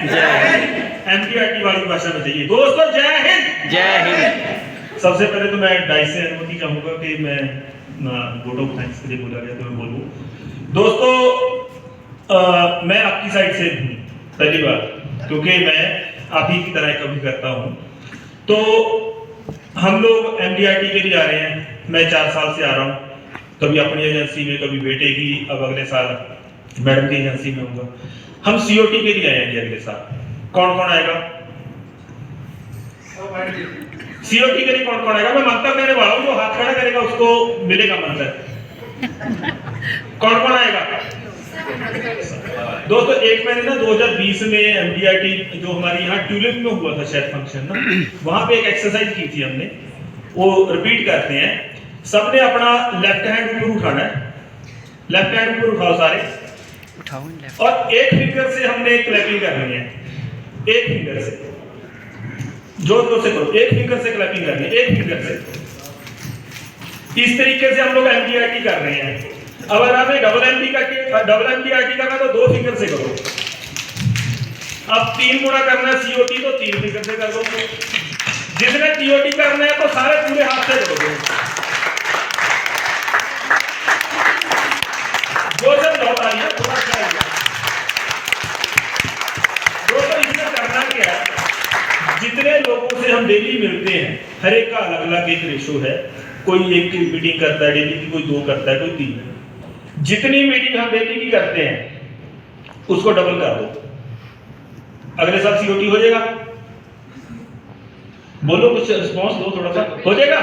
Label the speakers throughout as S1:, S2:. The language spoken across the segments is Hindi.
S1: एमडीआरटी वाली भाषा में चाहिए। दोस्तों जय हिंद।
S2: जय हिंद।
S1: सबसे पहले तो मैं डाइस से अनुमति चाहूंगा कि मैं वोट ऑफ थैंक्स के लिए बोला गया तो मैं बोलूं। दोस्तों मैं आपकी साइड से हूँ पहली बार, क्योंकि मैं आप ही की तरह कभी करता हूँ। तो हम लोग एमडीआरटी के लिए आ रहे हैं, मैं 4 साल से आ रहा हूँ, कभी अपनी एजेंसी में, कभी बेटे की, अब अगले साल मैडम की एजेंसी में होगा। हम सीओटी के लिए आएंगे अगले साल। कौन कौन आएगा सीओटी के लिए? कौन कौन आएगा? मैं मंत्र देने वाला हूँ, जो हाथ खड़ा करेगा उसको मिलेगा मंत्र। कौन कौन आएगा? दोस्तों एक मैंने ना 2020 में एमडीआरटी जो हमारी यहाँ ट्यूलिप में हुआ था शायद फंक्शन ना, वहां पे एक एक्सरसाइज की थी हमने, वो रिपीट करते हैं। सबने अपना लेफ्ट हैंड ऊपर उठाना है, लेफ्ट हैंड ऊपर उठाओ सारे, और एक फिंगर से हमने क्लैपिंग करनी है। एक फिंगर से जोर जोर से करो, एक फिंगर से क्लैपिंग करनी है, एक फिंगर से। इस तरीके से हम लोग एमडीआरटी कर रहे हैं। अगर आपने डबल एमडीआरटी करना तो 2 फिंगर से करो। अब 3 गुना करना है सीओटी तो 3 फिंगर से कर दो। जिसने टीओटी करना है तो सारे पूरे हाथ से करोगे। जो सब बहुत आ रही है थोड़ा सा इसमें करना क्या है, जितने लोगों से हम डेली मिलते हैं हर एक का अलग अलग एक रेशो है। कोई 1 की मीटिंग करता है डेली की, कोई 2 करता है, कोई 3। जितनी मीटिंग हम डेली की करते हैं उसको डबल कर दो, अगले साल सीओटी हो जाएगा। बोलो कुछ रिस्पॉन्स दो, थोड़ा सा हो जाएगा।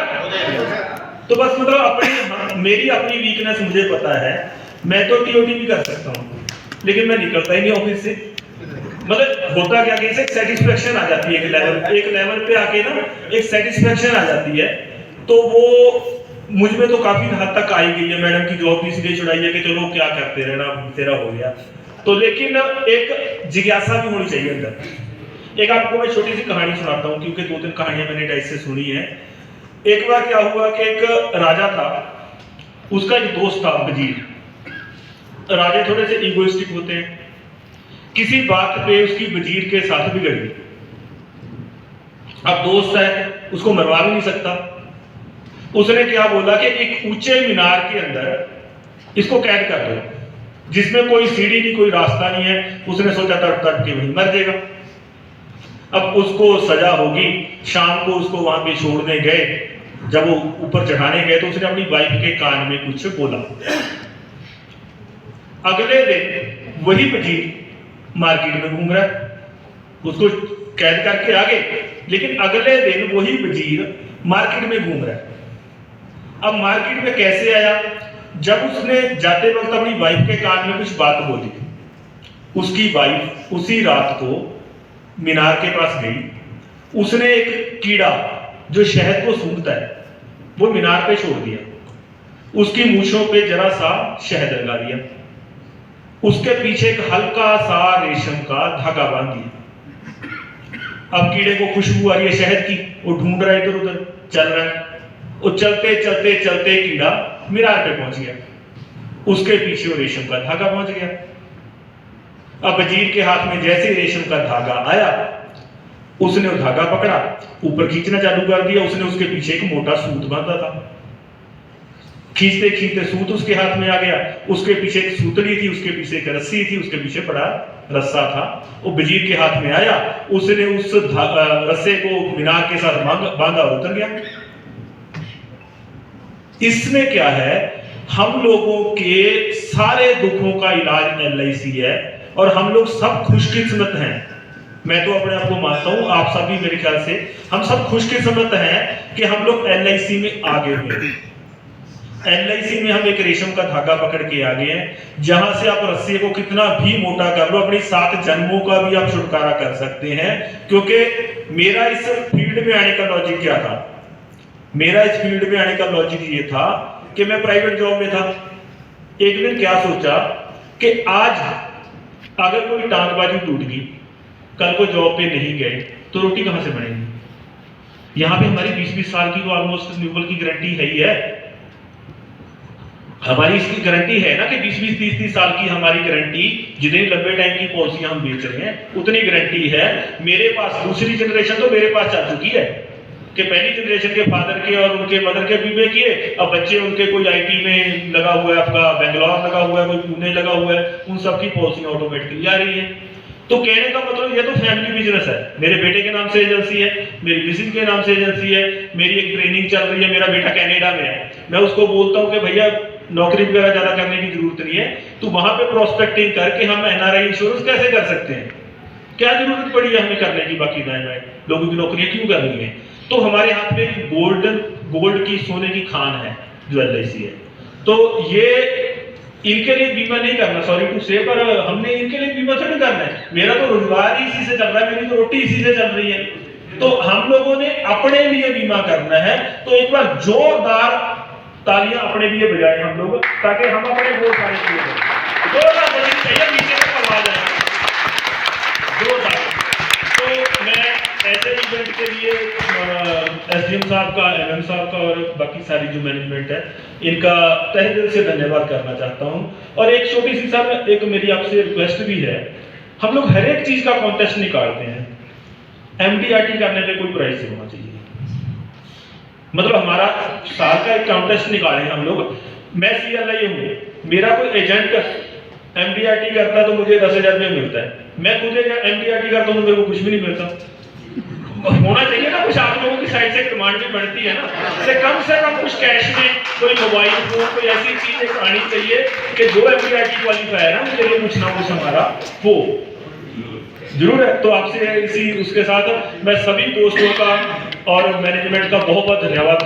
S1: तो बस मतलब अपनी मेरी अपनी वीकनेस मुझे पता है, मैं तो टीओटी भी कर सकता हूँ लेकिन मैं निकलता ही नहीं ऑफिस से। मतलब होता क्या कि एक सेटिस्फेक्शन आ जाती है, एक लेवल पे आके ना एक सेटिस्फेक्शन आ जाती है। तो वो मुझ में तो काफी हद तक आई गई है। मैडम की जॉब भी इसलिए छुड़ाई है कि चलो क्या करते रहना, तेरा हो गया तो। लेकिन एक जिज्ञासा भी होनी चाहिए अंदर। एक आपको मैं छोटी सी कहानी सुनाता हूँ, क्योंकि 2-3 कहानियां मैंने डाइस से सुनी है। एक बार क्या हुआ कि एक राजा था, उसका एक दोस्त था वजीर। राजे थोड़े से इगोइस्टिक होते हैं। किसी बात पे उसकी वजीर के साथ बिगड़ गई। अब दोस्त है, उसको मरवा भी नहीं सकता। उसने क्या बोला कि एक ऊंचे मीनार के अंदर इसको कैद कर दो, जिसमें कोई सीढ़ी नहीं, कोई रास्ता नहीं है। उसने सोचा तड़प तड़प के वहीं मर जाएगा। अब उसको सजा होगी। शाम को उसको वहां पे छोड़ने गए, जब वो ऊपर चढ़ाने गए तो उसने अपनी वाइफ के कान में कुछ बोला। अगले दिन वही वजीर मार्केट में घूम रहा है, उसको कैद करके आ गए, लेकिन अगले दिन वही वजीर मार्केट में घूम रहा है। अब मार्केट में कैसे आया? जब उसने जाते वक्त अपनी वाइफ के कान में कुछ बात बोली, उसकी वाइफ उसी रात को मीनार के पास गई। उसने एक कीड़ा जो शहद को सूंघता है वो मीनार पे छोड़ दिया, उसकी मूछों पे जरा सा शहद लगा दिया, उसके पीछे एक हल्का सा रेशम का धागा बांध दिया। अब कीड़े को खुशबू आ रही है शहद की, वो ढूंढ रहा है, इधर उधर चल रहा है। वो चलते चलते चलते कीड़ा मीनार पे पहुंच गया, उसके पीछे वो रेशम का धागा पहुंच गया। अब वजीर के हाथ में जैसे रेशम का धागा आया, उसने वो धागा पकड़ा, ऊपर खींचना चालू कर दिया। उसने उसके पीछे एक मोटा सूत बांधा था, खींचते खींचते सूत उसके हाथ में आ गया। उसके पीछे एक सूतड़ी थी, उसके पीछे एक रस्सी थी, उसके पीछे बड़ा रस्सा था। वो वजीर के हाथ में आया, उसने उस रस्से को मीनार के साथ बांधा और उतर गया। इसमें क्या है, हम लोगों के सारे दुखों का इलाज एलआईसी है, और हम लोग सब खुशकिस्मत हैं। मैं तो अपने आप को मानता हूं, आप सभी मेरे ख्याल से हम सब खुशकिस्मत हैं कि हम लोग एलआईसी में आगे हुए। एलआईसी में हम एक रेशम का धागा पकड़ के आ गए हैं, जहां से आप रस्सी को कितना भी मोटा कर लो, अपनी 7 जन्मों का भी आप छुटकारा कर सकते हैं। क्योंकि मेरा इस फील्ड में आने का लॉजिक क्या था? मेरा इस फील्ड में आने का लॉजिक ये था कि मैं प्राइवेट जॉब में था। एक दिन क्या सोचा कि आज अगर कोई टांगबाजी टूट गई, कल को जॉब पे नहीं गए तो रोटी कहां से बनेगी? यहां पे हमारी 20-20 साल की तो ऑलमोस्ट रिन्यूअल की गारंटी है ही है। हमारी इसकी गारंटी है ना कि 20-20, 30-30 साल की हमारी गारंटी, जितनी लंबे टाइम की पॉलिसियां हम बेच रहे हैं उतनी गारंटी है। मेरे पास दूसरी जनरेशन तो मेरे पास जा चुकी है कि पहली जनरेशन के फादर के और उनके मदर के बीमे किए, अब बच्चे उनके कोई आईटी में लगा हुआ है, आपका बेंगलोर लगा हुआ है, कोई पुणे लगा हुआ है, उन सबकी पॉलिसी ऑटोमेटिकली आ रही है। तो कहने का मतलब ये तो फैमिली बिजनेस है। मेरे बेटे के नाम से एजेंसी है, मेरी मिसेज के नाम से एजेंसी है, मेरी एक ट्रेनिंग चल रही है, मेरा बेटा कनाडा में है, मैं उसको बोलता हूँ कि भैया नौकरी वगैरह ज्यादा करने की जरूरत नहीं है, तो वहां पे प्रोस्पेक्टिंग करके हम एनआरआई इंश्योरेंस कैसे कर सकते हैं, क्या जरूरत पड़ी है हमें करने की, बाकी दाएं लोगों की नौकरियां क्यों करनी है। तो हमारे हाथ में गोल्ड की सोने की खान है जो एलआईसी है, तो ये इनके लिए बीमा नहीं करना, सॉरी टू से, पर हमने इनके लिए बीमा थोड़ी करना है। मेरा तो रोजगार ही इसी से चल रहा है, मेरी तो रोटी इसी से चल रही है, तो हम लोगों ने अपने लिए बीमा करना है। तो एक बार जोरदार तालियां अपने लिए बजाएं हम लोग, ताकि हम अपने वो सारे चीजें जोरदार बजनी चाहिए, नीचे तक आवाज आए जोरदार। तो मैं ऐसे इवेंट के लिए एसडीएम साहब का, एमएम साहब का और बाकी सारी जो मैनेजमेंट है इनका तहे दिल से धन्यवाद करना चाहता हूं। और एक छोटी सी सर एक मेरी आपसे रिक्वेस्ट भी है, हम लोग हर एक चीज का कॉन्टेस्ट निकालते हैं, एमडीआरटी करने पे कोई प्राइस होना चाहिए, मतलब हमारा साल का एक कॉन्टेस्ट निकालें हम लोग। मैं सीएलआई हूं, मेरा कोई एजेंट एमडीआरटी करता है तो मुझे 10,000 रुपये मिलता है, मैं खुद एमडीआरटी करता हूं तो मेरे को कुछ भी नहीं मिलता। होना चाहिए ना कुछ, आप लोगों की साइड से डिमांड भी बढ़ती है ना, से कम कुछ कैश में कोई मोबाइल फोन कोई ऐसी चीज एक आनी चाहिए कि जो एमडीआरटी क्वालिफायर है उनके लिए कुछ ना कुछ हमारा हो जरूर है। तो आपसे इसी उसके साथ मैं सभी दोस्तों का और मैनेजमेंट का बहुत बहुत धन्यवाद